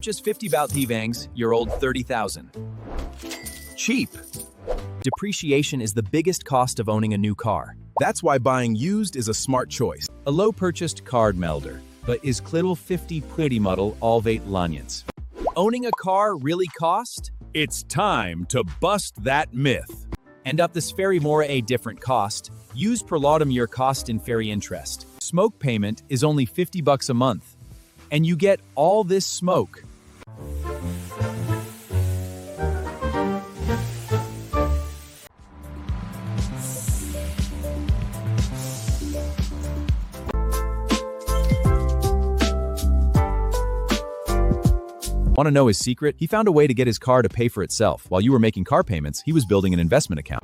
Just 50 baht Vangs, your old 30,000. Cheap. Depreciation is the biggest cost of owning a new car. That's why buying used is a smart choice. A low-purchased card melder, but is klittle 50 pretty muddle alvate lanyans. Owning a car really cost? It's time to bust that myth. End up this ferry more a different cost. Use per lautum your cost in ferry interest. Smoke payment is only 50 bucks a month. And you get all this smoke. Want to know his secret? He found a way to get his car to pay for itself. While you were making car payments, he was building an investment account.